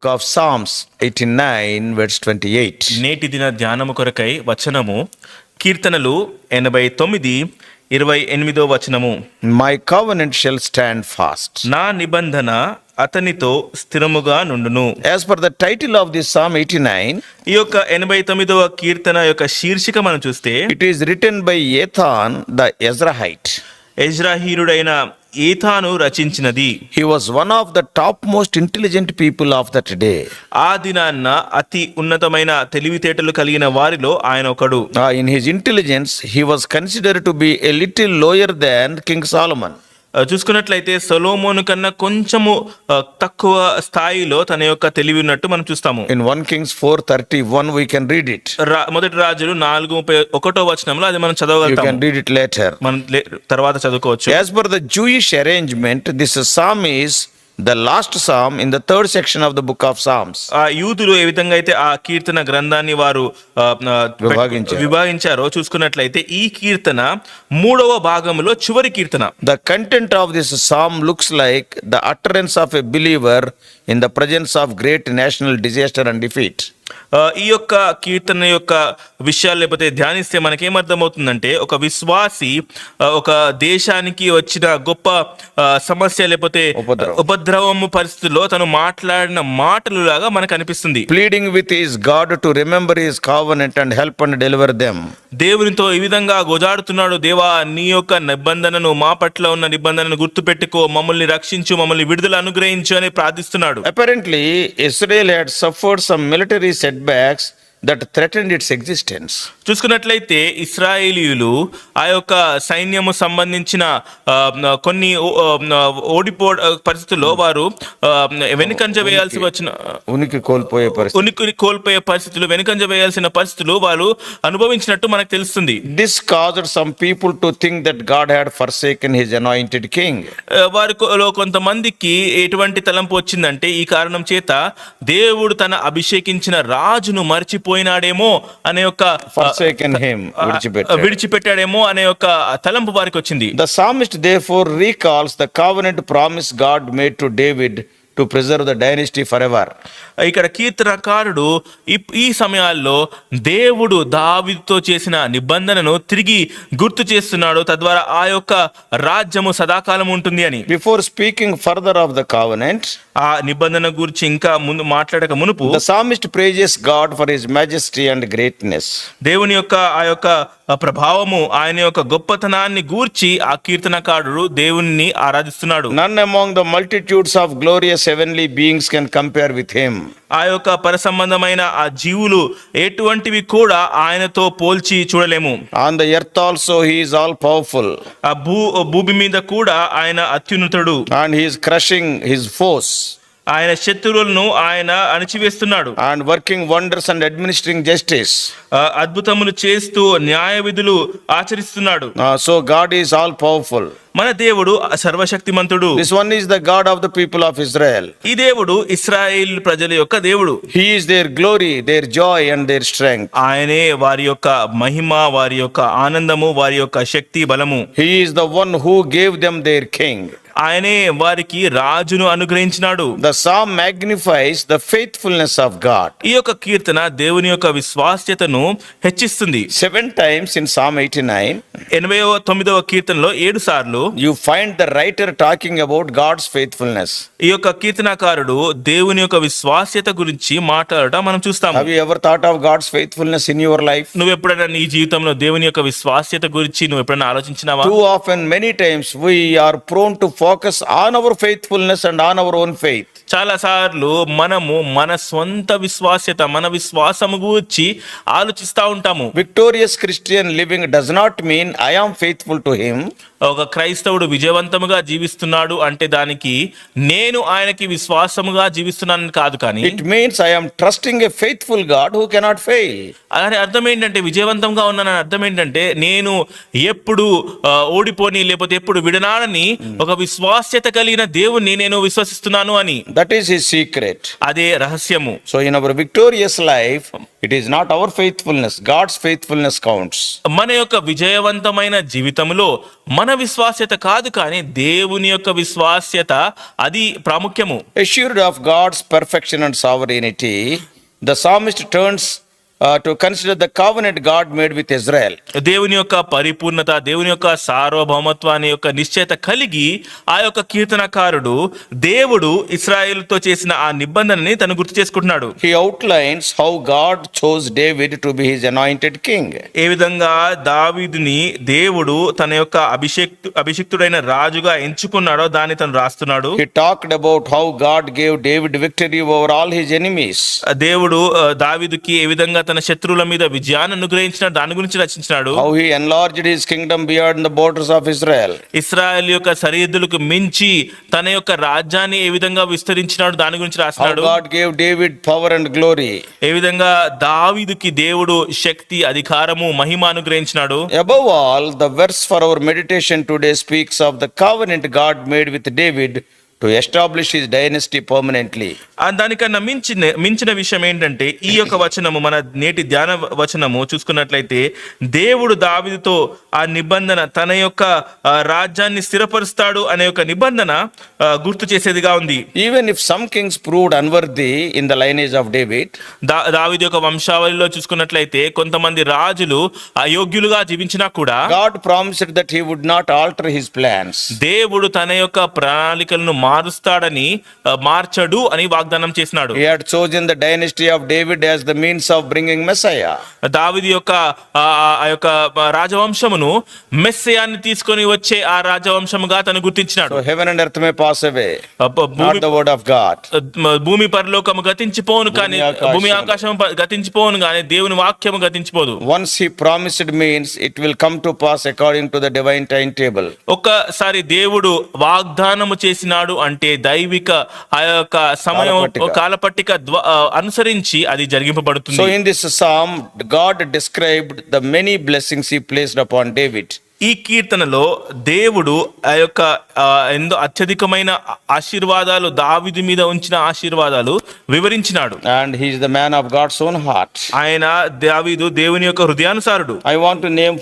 of Psalms 89 verse 28. నేటి దిన ధ్యానము కొరకై వచనము కీర్తనలు 89:28 వచనము. My covenant shall stand fast. నా నిబంధన అతనితో స్థిరముగా నుండును. As per the title of this Psalm 89, ఈ యొక్క 89వ కీర్తన యొక్క శీర్షిక మనం చూస్తే, it is written by Ethan the Ezrahite. ఎజ్రాహీరుడైన ఈతాను రచించినది. He was one of the topmost intelligent people of that day. ఆ దినాన్న అతి ఉన్నతమైన తెలివితేటలు కలిగిన వారిలో ఆయన ఒకడు. In his intelligence, he was considered to be a little lower than King Solomon. చూసుకున్నట్లయితే సొలొమోను కన్నా కొంచెము తక్కువ స్థాయిలో తన యొక్క తెలివి ఉన్నట్టు మనం చూస్తాము. In 1 Kings 4:31 we can read it. మొదటి రాజులు 4:31 వచనంలో అది మనం You చదవగలుగుతాము. can read it later. మనం తర్వాత చదువుకోవచ్చు. As per the Jewish arrangement, this psalm is the last psalm in the third section of the book of Psalms. ఆ యూదులు ఏ విధంగా అయితే ఆ కీర్తన గ్రంథాన్ని వారు విభాగించారో చూసుకున్నట్లయితే ఈ కీర్తన 3వ భాగంలో చివరి కీర్తన. The content of this psalm looks like the utterance of a believer in the presence of great national disaster and defeat. ఈ యొక్క కీర్తన యొక్క విషయాలు లేకపోతే ధ్యానిస్తే మనకేమర్థమవుతుందంటే, ఒక విశ్వాసి ఒక దేశానికి వచ్చిన గొప్ప సమస్య లేకపోతే ఉపద్రవము పరిస్థితుల్లో తను మాట్లాడిన మాటలు లాగా మనకు అనిపిస్తుంది. Pleading with his God to remember his covenant and help and deliver them. దేవునితో ఈ విధంగా గోజాడుతున్నాడు, దేవా నీ యొక్క నిబంధనను, మా పట్ల ఉన్న నిబంధనను గుర్తుపెట్టుకో, మమ్మల్ని రక్షించు, మమ్మల్ని విడుదల అనుగ్రహించు అని ప్రార్థిస్తున్నాడు. Apparently Israel had suffered some military setbacks that threatened its existence. చూసుకున్నట్లయితే ఇశ్రాయేలీయులు ఆ యొక్క సైన్యము సంబంధించిన కొన్ని ఓడిపో పరిస్థితుల్లో వారు వెనుకంజ వేయాల్సి వచ్చిన ఉనికి కోల్పోయే పరిస్థితులు, వెనుకంజ వేయాల్సిన పరిస్థితులు వారు అనుభవించినట్టు మనకు తెలుస్తుంది. This caused some people to think that God had forsaken his anointed king. వారిలో కొంతమందికి ఎటువంటి తలంపు వచ్చిందంటే, ఈ కారణం చేత దేవుడు తన అభిషేకించిన రాజును మర్చిపోయినాడేమో అనే యొక్క విడిచిపెట్టాడేమో అనే యొక్క తలంపు వారికి వచ్చింది. The psalmist therefore recalls the covenant promise God made to David to preserve the dynasty forever. ఇక్కడ కీర్తనకారుడు ఈ సమయాల్లో దేవుడు దావీదుతో చేసిన నిబంధనను తిరిగి గుర్తు చేస్తున్నాడు, తద్వారా ఆ యొక్క రాజ్యము సదాకాలం ఉంటుంది అని. Before speaking further of the covenant, ఆ నిబంధన గురించి ఇంకా ముందు మాట్లాడక మునుపు the psalmist praises God for his majesty and greatness. దేవుని యొక్క ఆ యొక్క ప్రభావము, ఆయన యొక్క గొప్పతనాన్ని గూర్చి ఆ కీర్తనకారుడు దేవుణ్ణి ఆరాధిస్తున్నాడు. None among the multitudes of glorious heavenly beings can compare with him. ఆ యొక్క పరసంబంధమైన ఆ జీవులు ఎటువంటివి కూడా ఆయనతో పోల్చి చూడలేము. On the earth also he is all powerful. ఆ భూమి మీద కూడా ఆయన అత్యున్నతుడు. And he is crushing his foes. ఆయన శత్రువులను ఆయన అణిచివేస్తున్నాడు. And working wonders and administering justice. అద్భుతములు చేస్తూ న్యాయ విధులు ఆచరిస్తున్నాడు. So God is all powerful. మన దేవుడు సర్వశక్తిమంతుడు. This one is the God of the people of Israel. ఈ దేవుడు ఇశ్రాయేల్ ప్రజల యొక్క దేవుడు. He is their glory, their joy and their strength. ఆయనే వారి యొక్క మహిమ, వారి యొక్క ఆనందము, వారి యొక్క శక్తి బలము. He is the one who gave them their king. ఆయనే వారికి రాజును అనుగ్రహించినాడు. The psalm magnifies the faithfulness of God. ఈ యొక్క కీర్తన దేవుని యొక్క విశ్వాస్యతను హెచ్చిస్తుంది. 7 times in Psalm 89, 89వ కీర్తనలో 7 సార్లు you find the writer talking about God's faithfulness. ఈ యొక్క కీర్తనకారుడు దేవుని యొక్క విశ్వాస్యత గురించి మాట్లాడటం మనం చూస్తాము. Have you ever thought of God's faithfulness in your life? నువ్వు ఎప్పుడైనా నీ జీవితంలో దేవుని యొక్క విశ్వాస్యత గురించి నువ్వు ఎప్పుడైనా ఆలోచించినావా? Too often, many times we are prone to focus on our faithfulness and on our own faith. చాలా సార్లు మనము మన స్వంత విశ్వాస్యత, మన విశ్వాసము గురించి ఆలోచిస్తూ ఉంటాము. Victorious Christian living does not mean I am faithful to him. ఒక క్రైస్తవుడు విజయవంతముగా జీవిస్తున్నాడు అంటే దానికి నేను ఆయనకి విశ్వాసముగా జీవిస్తున్నానని కాదు, కానీ It means I am trusting a faithful God who cannot fail. అలానే అర్థం ఏంటంటే, విజయవంతంగా ఉన్నానని అర్థం ఏంటంటే నేను ఎప్పుడు ఓడిపోని లేకపోతే ఎప్పుడు విడనాడని ఒక విశ్వాస్యత కలిగిన దేవుణ్ణి నేను విశ్వసిస్తున్నాను అని. That is his secret. అదే రహస్యము. So in our victorious life, it is not our faithfulness, God's faithfulness counts. మన యొక్క విజయవంతమైన జీవితంలో మన విశ్వాస్యత కాదు, కానీ దేవుని యొక్క విశ్వాస్యత అది ప్రాముఖ్యము. Assured of God's perfection and sovereignty, the psalmist turns to consider the covenant God made with Israel. దేవుని యొక్క పరిపూర్ణత, దేవుని యొక్క సార్వభౌమత్వాన్ని యొక్క నిశ్చయత కలిగి ఆ యొక్క కీర్తనకారుడు దేవుడు ఇశ్రాయేలుతో చేసిన ఆ నిబంధనని తను గుర్తు చేసుకుంటున్నాడు. He outlines how God chose David to be his anointed king. ఏ విధంగా దావీదుని దేవుడు తన యొక్క అభిషిక్తుడైన రాజుగా ఎంచుకున్నాడో దాన్ని తను రాస్తున్నాడు. He talked about how God gave David victory over all his enemies. దేవుడు దావీదుకి ఏ విధంగా తన శత్రువుల మీద విజయాన్ని అనుగ్రహించిన దాని గురించి రచించినాడు. How he enlarged his kingdom beyond the borders of Israel. Israel యొక్క సరిహద్దులకు మించి తన యొక్క రాజ్యాన్ని ఏ విధంగా విస్తరించినాడు దాని గురించి How రాసినాడు. God gave David power and glory. ఏ విధంగా దావీదుకి దేవుడు శక్తి, అధికారము, మహిమ అనుగ్రహించినాడు. Above all, the verse for our meditation today speaks of the covenant God made with David to establish his dynasty permanently. దానికన్నా మించిన విషయం ఏంటంటే ఈ యొక్క వచనము, మన నేటి ధ్యాన వచనము చూసుకున్నట్లయితే దేవుడు దావీదుతో ఆ నిబంధన, తన యొక్క రాజ్యాన్ని స్థిరపరుస్తాడు అనే ఒక నిబంధన గుర్తు చేసేదిగా ఉంది. Even if some kings proved unworthy in the lineage of David, దావీదు యొక్క వంశావళిలో చూసుకున్నట్లయితే కొంతమంది రాజులు అయోగ్యులుగా జీవించినా కూడా God promised that he would not alter his plans. దేవుడు తన యొక్క ప్రణాళికలను మారుస్తాడని, మార్చడు అని వాగ్దానం చేసినాడు. He had chosen the dynasty of David as the means of bringing Messiah. దావీదు యొక్క ఆ యొక్క రాజవంశమును మెస్సయాన్ని తీసుకొని వచ్చే ఆ రాజవంశముగా తను గుర్తించినాడు. So heaven and earth may pass away, not the word of God. భూమి పరలోకము గతించిపోను కానీ, భూమి ఆకాశం గతించిపోను కానీ దేవుని వాక్యము గతించిపోదు. Once he promised means it will come to pass according to the divine timetable. ఒక్కసారి దేవుడు వాగ్దానము చేసినాడు అంటే దైవిక ఆ యొక్క సమయం, కాలపట్టిక అనుసరించి అది జరిగింపబడుతుంది. So in this psalm, God described the many blessings he placed upon David. ఈ కీర్తనలో దేవుడు ఆ యొక్క ఎంతో అత్యధికమైన ఆశీర్వాదాలు, దావీదు మీద ఉంచిన ఆశీర్వాదాలు వివరించినాడు. And he is the man of God's own heart. ఆయన దావీదు దేవుని యొక్క హృదయానుసారుడు. I want to name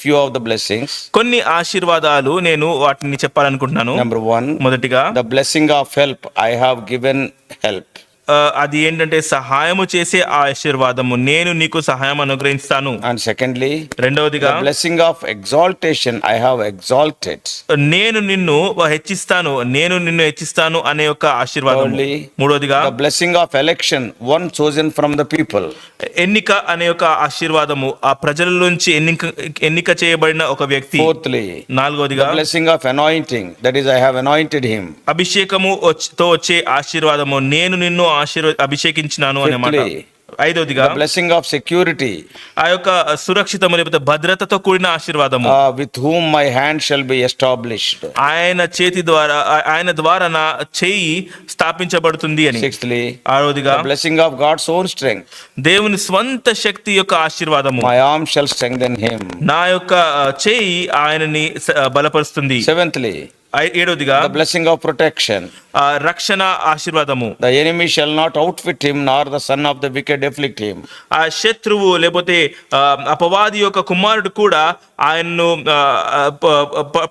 few of the blessings. కొన్ని ఆశీర్వాదాలు నేను వాటిని చెప్పాలనుకుంటున్నాను. Number 1, మొదటిగా the blessing of help. I have given help. అది ఏంటంటే సహాయము చేసే ఆ ఆశీర్వాదము, నేను నీకు సహాయం అనుగ్రహిస్తాను. And secondly, రెండవదిగా the blessing of exaltation. I have exalted. నేను నిన్ను హెచ్చిస్తాను, నేను నిన్ను హెచ్చిస్తాను అనే ఒక ఆశీర్వాదం. Thirdly, మూడవదిగా the blessing of election. One chosen from the people. ఎన్నిక అనే ఒక ఆశీర్వాదము, ఆ ప్రజలలోంచి ఎన్నిక చేయబడిన ఒక వ్యక్తి. Fourthly, నాలుగవదిగా the blessing of anointing. That is, I have anointed him. అభిషేకము తో వచ్చే ఆశీర్వాదము, నేను నిన్ను అభిషేకించినాను అనే మాట. ఐదవదిగా the blessing of security. ఆ యొక్క సురక్షితము లేకపోతే భద్రతతో కూడిన ఆశీర్వాదము, with whom my hand shall be established. ఆయన చేతి ద్వారా, ఆయన ద్వారా నా చేయి స్థాపించబడుతుంది అని. Sixthly, ఆరవదిగా the blessing of God's own strength. దేవుని స్వంత శక్తి యొక్క ఆశీర్వాదము, My arm shall strengthen him. నా యొక్క చేయి ఆయనని బలపరుస్తుంది. Seventhly, ఏడవదిగా the blessing of protection. రక్షణ ఆశీర్వాదము, The enemy shall not outwit him, nor the son of the wicked afflict him. ఆ శత్రువు లేకపోతే అపవాది యొక్క కుమారుడు కూడా ఆయన్ను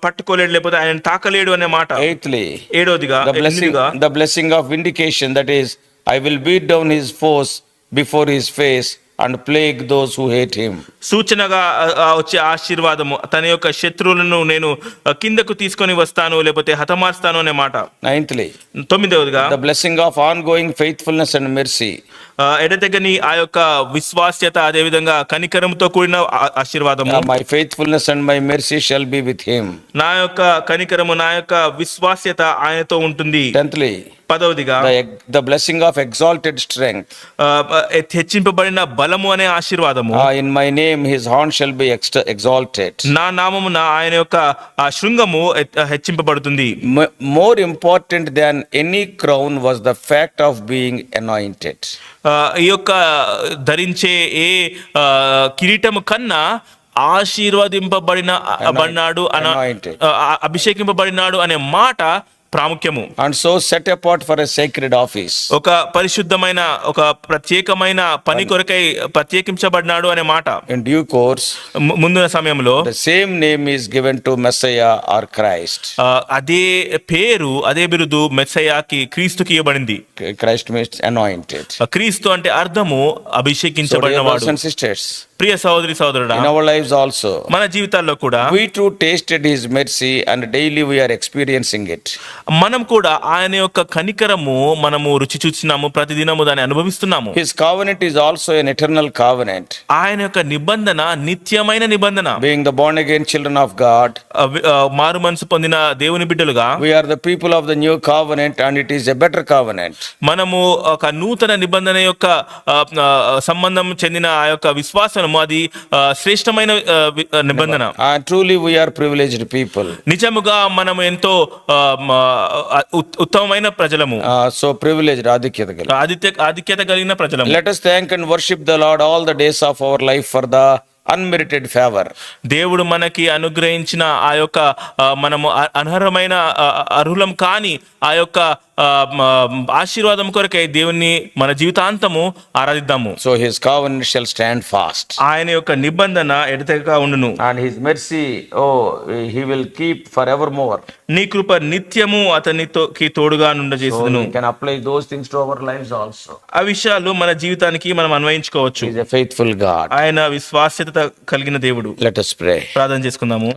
పట్టుకోలేడు లేకపోతే ఆయన తాకలేడు అనే మాట. Eighthly, ఏడవదిగా the blessing of vindication. That is, I will beat down his foes before his face and plague those who hate him. సూచనగా వచ్చే ఆశీర్వాదము, తన యొక్క శత్రువులను నేను కిందకు తీసుకొని వస్తాను లేకపోతే హతమార్స్తాను అనే మాట. Ninthly, తొమ్మిదవదిగా the blessing of ongoing faithfulness and mercy. ఎడతెగని ఆ యొక్క విశ్వాస్యత, అదే విధంగా కనికరంతో కూడిన ఆశీర్వాదము. My faithfulness and my mercy shall be with him. నా యొక్క కనికరము, నా యొక్క విశ్వాస్యత ఆయనతో ఉంటుంది. Tenthly, పదవదిగా the blessing of exalted strength. హెచ్చింపబడిన బలము అనే ఆశీర్వాదము. In my name his horn shall be exalted. నా నామమున ఆయన యొక్క ఆ శృంగము హెచ్చింపబడుతుంది. More important than any crown was the fact of being anointed. ఈ యొక్క ధరించే ఏ కిరీటము కన్నా ఆశీర్వదింపబడినాడు, అభిషేకింపబడినాడు అనే మాట ప్రాముఖ్యము. and so set apart for a sacred office. ఒక పరిశుద్ధమైన ఒక ప్రత్యేకమైన పని కొరకై ప్రత్యేకించబడినాడు అనే మాట. In due course, ముందున సమయంలో the same name is given to Messiah or Christ. అదే పేరు, అదే బిరుదు మెస్సయాకి, క్రీస్తుకి ఇవ్వబడింది. Christ means anointed. క్రీస్తు అంటే అర్థము So, dear అభిషేకించబడిన brothers వాడు. and sisters, ప్రియ సహోదరి సహోదరుడా, in our lives also, మన జీవితాల్లో కూడా we too tasted His mercy and daily we are experiencing it. మనం కూడా ఆయన యొక్క కనికరము మనము రుచి చూస్తున్నాము, ప్రతిదినము దాన్ని అనుభవిస్తున్నాము. His covenant is also an eternal covenant. ఆయన యొక్క నిబంధన నిత్యమైన నిబంధన. Being the born again children of God, మారు మనసు పొందిన దేవుని బిడ్డలుగా we are the people of the new covenant and it is a better covenant. మనము ఒక నూతన నిబంధన యొక్క సంబంధం చెందిన ఆ యొక్క విశ్వాసము అది శ్రేష్టమైన నిబంధన. And truly we are privileged people. నిజముగా మనము ఎంతో ఉత్తమమైన ప్రజలము. So privileged, ఆధిక్యత కలిగిన ప్రజలము. Let us thank and worship the Lord all the days of our life for the unmerited favor. దేవుడు మనకి అనుగ్రహించిన ఆ యొక్క మనము అనర్హమైన అర్హులం కాని ఆ యొక్క ఆశీర్వాదం కొరకై దేవుణ్ణి మన జీవితాంతము ఆరాధిద్దాము. So his covenant shall stand fast. ఆయన యొక్క నిబంధన ఎడతెగక ఉండును. And his mercy, he will keep forevermore. నీ కృప నిత్యము అతనికి తోడుగా నుండజేసును. So we can apply those things to our lives also. ఆ విషయాలు మన జీవితానికి మనం అన్వయించుకోవచ్చు. He is a faithful God. ఆయన విశ్వాస్యత కలిగిన దేవుడు. Let us pray. ప్రార్థన చేసుకుందాము.